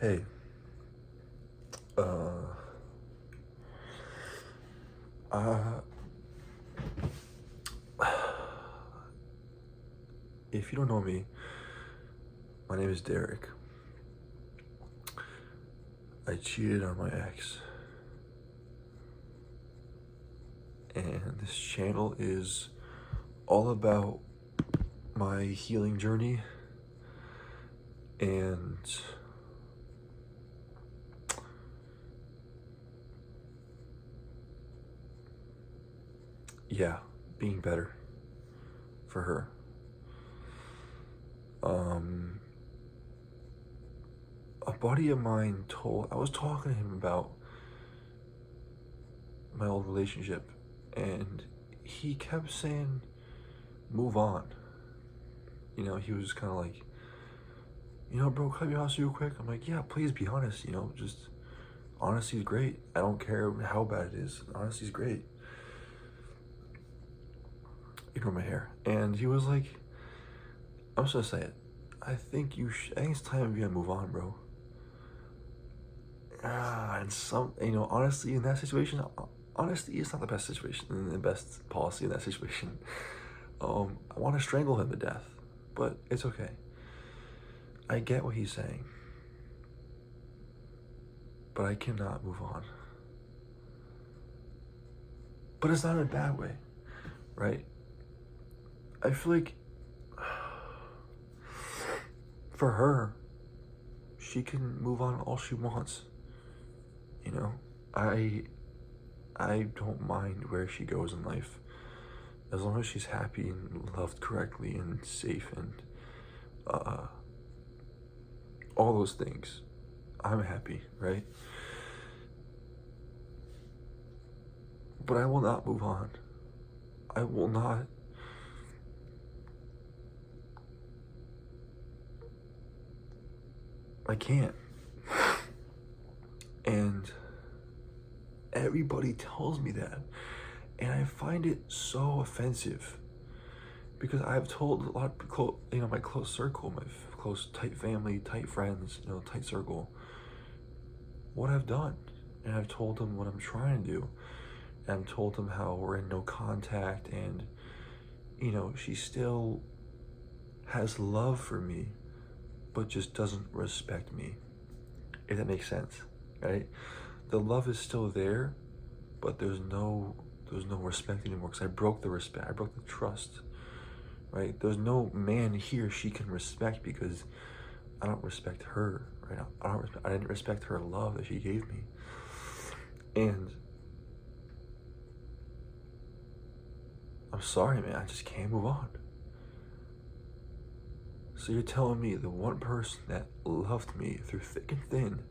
Hey, uh, uh, if you don't know me, my name is Derek. I cheated on my ex, and this channel is all about my healing journey and yeah, being better for her. A buddy of mine I was talking to him about my old relationship, and he kept saying, move on. He was kind of like, bro, can I be honest with you quick? I'm like, yeah, please be honest, just honesty is great. I don't care how bad it is. Honesty is great. Ignore my hair. And he was like, I'm just gonna say it. I think it's time for you to move on, bro. And honestly, in that situation, honesty is not the best situation, and the best policy in that situation. I want to strangle him to death, but it's okay. I get what he's saying, but I cannot move on. But it's not in a bad way, right? I feel like for her, she can move on all she wants. I don't mind where she goes in life, as long as she's happy and loved correctly and safe and all those things. I'm happy, right? But I will not move on. I will not. I can't. And everybody tells me that. And I find it so offensive. Because I've told a lot of my close circle, my close, tight family, tight friends, tight circle, what I've done. And I've told them what I'm trying to do. And I've told them how we're in no contact, and, she still has love for me, but just doesn't respect me, if that makes sense, right? The love is still there, but there's no respect anymore, because I broke the respect, I broke the trust, right? There's no man he or she can respect, because I don't respect her, right? I didn't respect her love that she gave me. And I'm sorry, man, I just can't move on. So you're telling me the one person that loved me through thick and thin,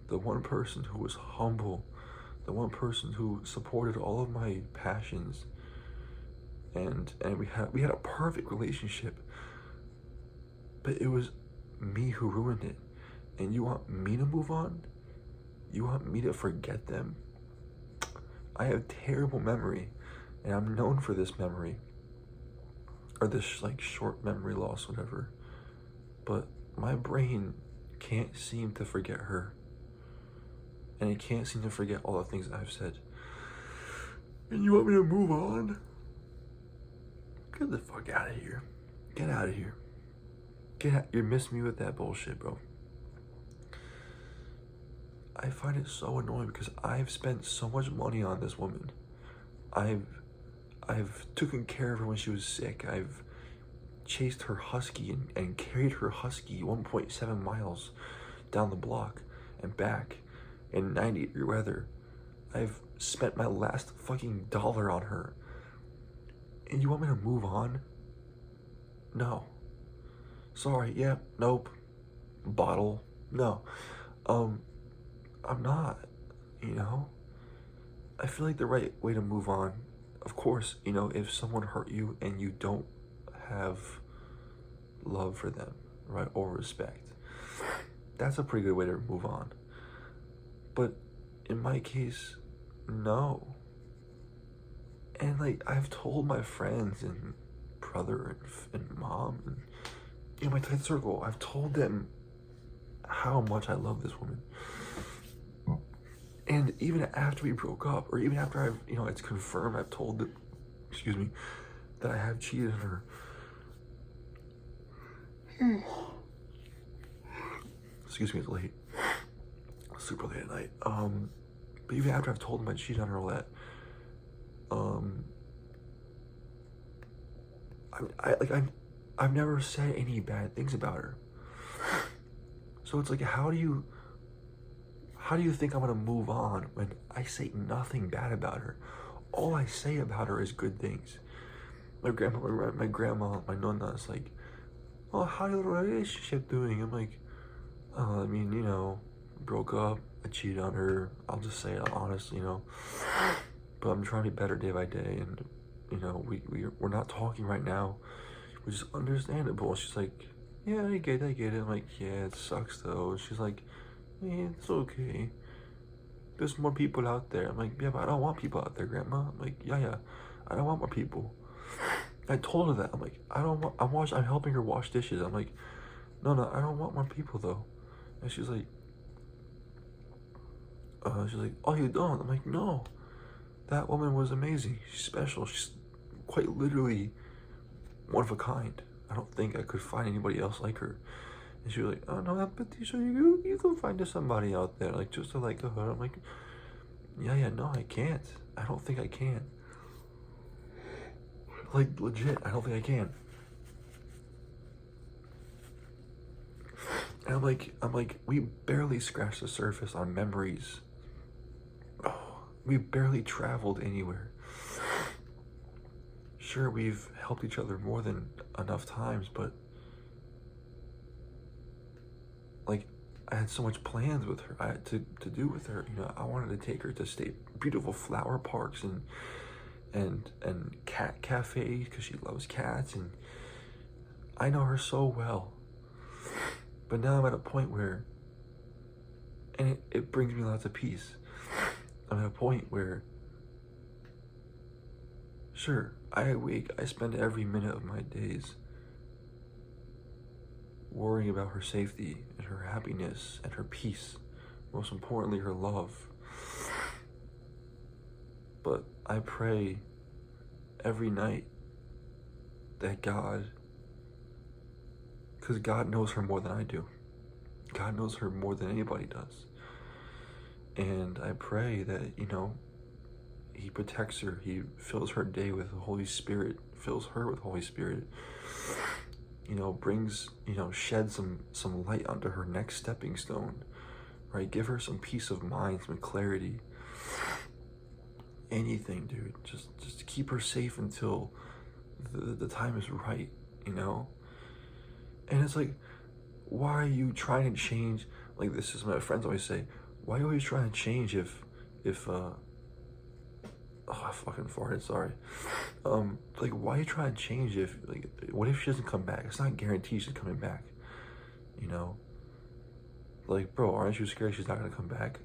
the one person who was humble, the one person who supported all of my passions, and we had a perfect relationship, but it was me who ruined it. And you want me to move on? You want me to forget them? I have terrible memory, and I'm known for this memory, or this like short memory loss, whatever. But my brain can't seem to forget her, and it can't seem to forget all the things I've said. And you want me to move on? Get the fuck out of here. Get out of here. You missed me with that bullshit, bro. I find it so annoying, because I've spent so much money on this woman. I've taken care of her when she was sick. I've chased her husky and carried her husky 1.7 miles down the block and back in 90-degree weather. I've spent my last fucking dollar on her. And you want me to move on? No. Sorry, yeah, nope. Bottle, no. I'm not, I feel like the right way to move on, of course, if someone hurt you and you don't have love for them, right, or respect, that's a pretty good way to move on. But in my case, no. And like, I've told my friends and brother and mom and my tight circle, I've told them how much I love this woman. And even after we broke up, or even after I've, it's confirmed, I've told that, excuse me, that I have cheated on her. Excuse me, it's late. Super late at night. But even after I've told him I cheated on her, all that, I've never said any bad things about her. So it's like, how do you think I'm gonna move on when I say nothing bad about her? All I say about her is good things. My grandma, my nonna is like, "Oh, how's your relationship doing?" I'm like, "I mean, broke up. I cheated on her. I'll just say it honestly, But I'm trying to be better day by day, and we're not talking right now, which is understandable." She's like, "Yeah, I get it." I'm like, "Yeah, it sucks though." She's like, "Yeah, it's okay. There's more people out there." I'm like, "Yeah, but I don't want people out there, Grandma." I'm like, yeah, I don't want more people. I told her that. I'm like, I'm helping her wash dishes. I'm like, no, I don't want more people though. And she's like, "Oh, you don't?" I'm like, "No, that woman was amazing. She's special. She's quite literally one of a kind. I don't think I could find anybody else like her." And she was like, "Oh no, but you can find somebody out there, like just to like her." I'm like, yeah, no, I can't. I don't think I can. Like legit, I don't think I can. And I'm like, we barely scratched the surface on memories. Oh, we barely traveled anywhere. Sure, we've helped each other more than enough times, but like, I had so much plans with her. I had to do with her. I wanted to take her to beautiful flower parks and cat cafes because she loves cats, and I know her so well. But now I'm at a point where, and it brings me lots of peace. I'm at a point where, sure, I spend every minute of my days worrying about her safety and her happiness and her peace, most importantly, her love. But I pray every night that because God knows her more than I do. God knows her more than anybody does. And I pray that, He protects her. He fills her day with the Holy Spirit, fills her with Holy Spirit. Brings, shed some light onto her next stepping stone, right? Give her some peace of mind, some clarity. Anything, dude. Just to keep her safe until the time is right, And it's like, why are you trying to change? Like, this is my friends always say, why are you always trying to change if oh, I fucking farted, sorry. Like, why are you trying to change if, like, what if she doesn't come back? It's not guaranteed she's coming back, Like, bro, aren't you scared she's not gonna come back?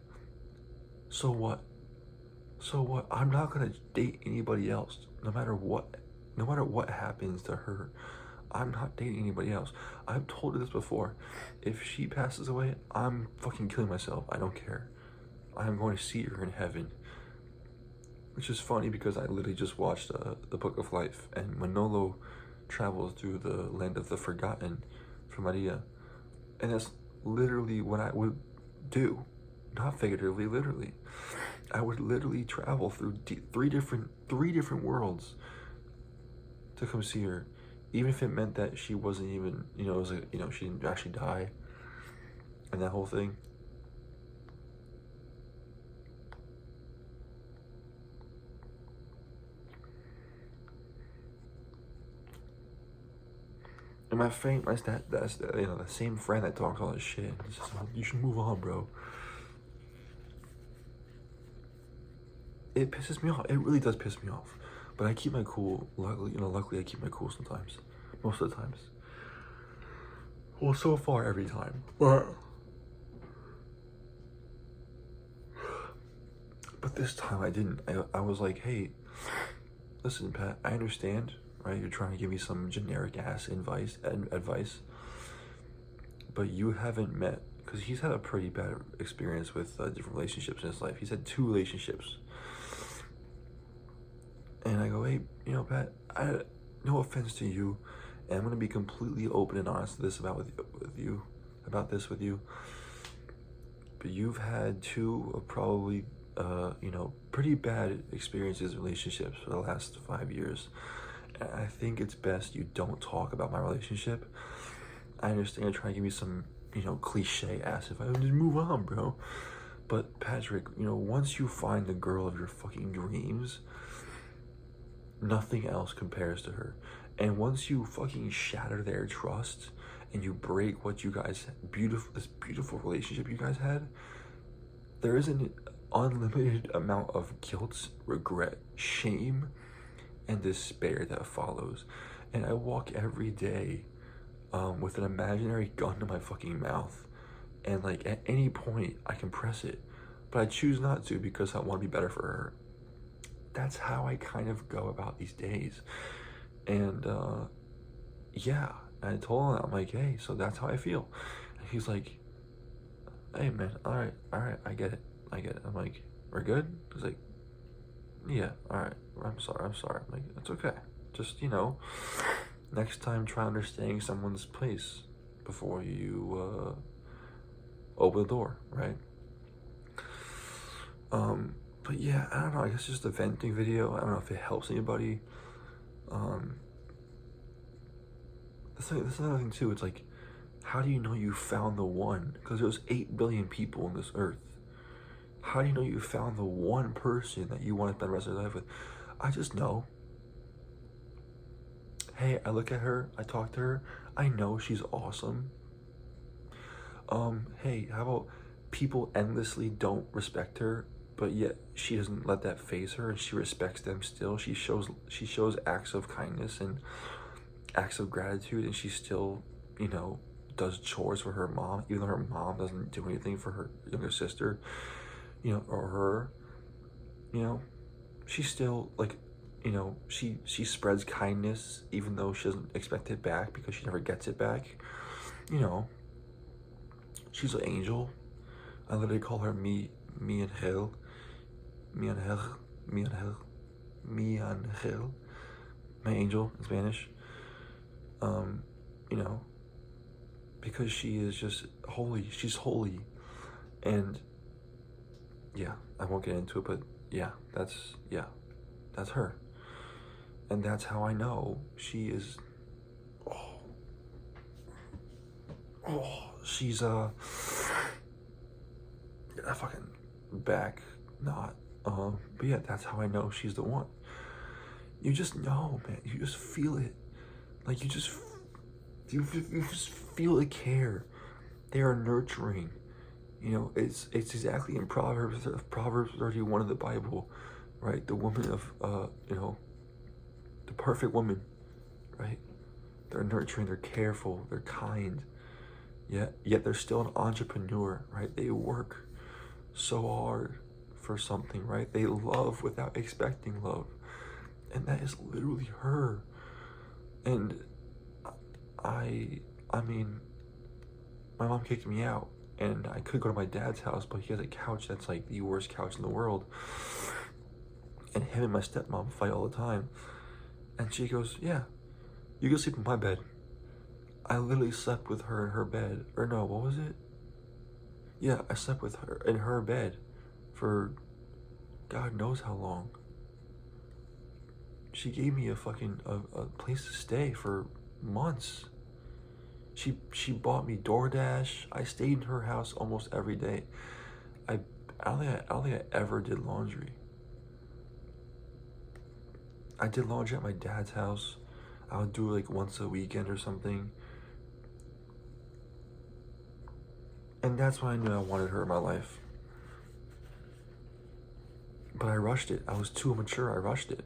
So what? I'm not gonna date anybody else, no matter what happens to her. I'm not dating anybody else. I've told her this before. If she passes away, I'm fucking killing myself. I don't care. I'm going to see her in heaven. Which is funny because I literally just watched The Book of Life, and Manolo travels through the land of the forgotten for Maria. And that's literally what I would do. Not figuratively, literally. I would literally travel through three different worlds to come see her. Even if it meant that she wasn't even, it was like, she didn't actually die. And that whole thing. And my friend, that's the same friend that talks all this shit. It's just like, you should move on, bro. It pisses me off. It really does piss me off. But I keep my cool. Luckily I keep my cool sometimes. Most of the times. Well, so far every time. But this time I didn't. I was like, hey, listen, Pat, I understand, right? You're trying to give me some generic ass advice, but you haven't met because he's had a pretty bad experience with different relationships in his life. He's had 2 relationships. And I go, hey, you know, Pat, no offense to you, and I'm gonna be completely open and honest with you, but you've had 2 of probably, you know, pretty bad experiences in relationships for the last 5 years. And I think it's best you don't talk about my relationship. I understand you're trying to give me some, you know, cliche ass if I would just move on, bro. But Patrick, you know, once you find the girl of your fucking dreams, nothing else compares to her. And once you fucking shatter their trust and you break what you guys this beautiful relationship you guys had, there is an unlimited amount of guilt, regret, shame, and despair that follows. And I walk every day with an imaginary gun to my fucking mouth, and like at any point I can press it, but I choose not to because I want to be better for her. That's how I kind of go about these days. And yeah, I told him, I'm like, hey, so that's how I feel. And he's like, hey man, all right, I get it. I'm like, we're good? He's like, yeah, all right, I'm sorry. I'm like, it's okay. Just, you know, next time try understanding someone's place before you open the door, right? But yeah, I don't know, I guess just a venting video. I don't know if it helps anybody. That's another thing too. It's like, how do you know you found the one? Because there's 8 billion people on this earth. How do you know you found the one person that you want to spend the rest of your life with? I just know. Hey, I look at her, I talk to her, I know she's awesome. Hey, how about people endlessly don't respect her, but yet she doesn't let that faze her, and she respects them still. She shows acts of kindness and acts of gratitude, and she still, you know, does chores for her mom, even though her mom doesn't do anything for her younger sister, you know, or her, you know, she still, like, you know, she spreads kindness even though she doesn't expect it back because she never gets it back. You know, she's an angel. I literally call her mi angel, my angel in Spanish. You know, because she is just holy. She's holy. And yeah, I won't get into it, but yeah, that's her. And that's how I know she is, she's a fucking back knot. But yeah, that's how I know she's the one. You just know, man. You just feel it. Like you just feel the care. They are nurturing. You know, it's exactly in Proverbs 31 of the Bible, right? The woman of you know, the perfect woman, right? They're nurturing, they're careful, they're kind. Yet they're still an entrepreneur, right? They work so hard for something, right? They love without expecting love. And that is literally her. And I mean, my mom kicked me out, and I could go to my dad's house, but he has a couch that's like the worst couch in the world. And him and my stepmom fight all the time. And she goes, yeah, you can sleep in my bed. I literally slept with her in her bed. Or no, what was it? Yeah, I slept with her in her bed for God knows how long. She gave me a fucking a place to stay for months. She bought me DoorDash. I stayed in her house almost every day. I don't think I ever did laundry. I did laundry at my dad's house. I would do it like once a weekend or something. And that's when I knew I wanted her in my life. But I rushed it. I was too immature. I rushed it.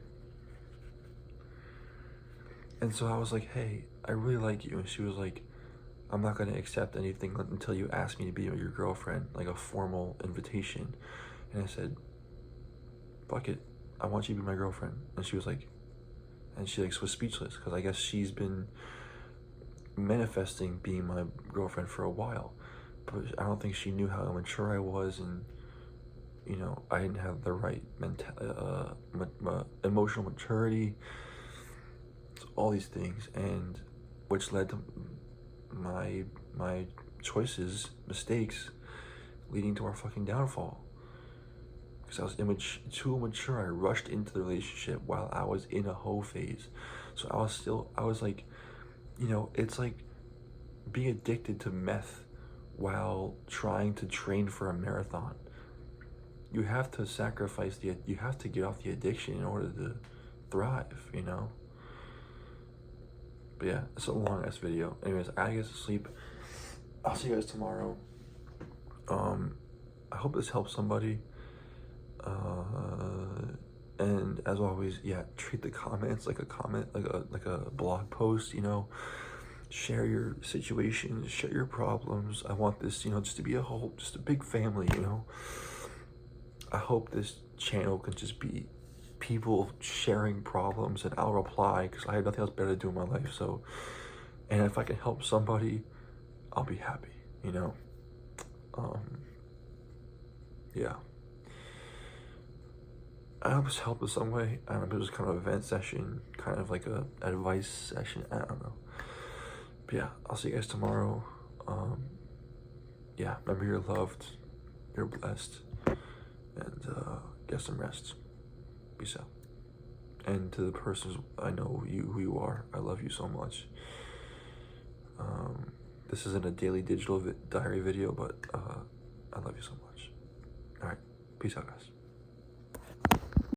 And so I was like, hey, I really like you. And she was like, I'm not going to accept anything until you ask me to be your girlfriend, like a formal invitation. And I said, fuck it. I want you to be my girlfriend. And she was like, was speechless, because I guess she's been manifesting being my girlfriend for a while. but I don't think she knew how immature I was, and you know, I didn't have the right emotional maturity, all these things, and which led to my choices, mistakes, leading to our fucking downfall. Because I was too immature. I rushed into the relationship while I was in a hoe phase. So I was like, you know, it's like being addicted to meth while trying to train for a marathon. You have to sacrifice you have to get off the addiction in order to thrive, you know? But yeah, it's a long ass video. Anyways, I gotta get to sleep. I'll see you guys tomorrow. I hope this helps somebody. And as always, yeah, treat the comments like a comment, like a blog post, you know. Share your situations, share your problems. I want this, you know, just to be just a big family, you know. I hope this channel can just be people sharing problems, and I'll reply because I have nothing else better to do in my life. So, and if I can help somebody, I'll be happy, you know. Yeah. I hope it's helped in some way. I don't know, it was kind of a vent session, kind of like a advice session. I don't know. But yeah, I'll see you guys tomorrow. Yeah, remember you're loved, you're blessed, and get some rest. Peace out. And to the persons I know who you are, I love you so much. This isn't a daily digital diary video, but I love you so much. All right, peace out, guys.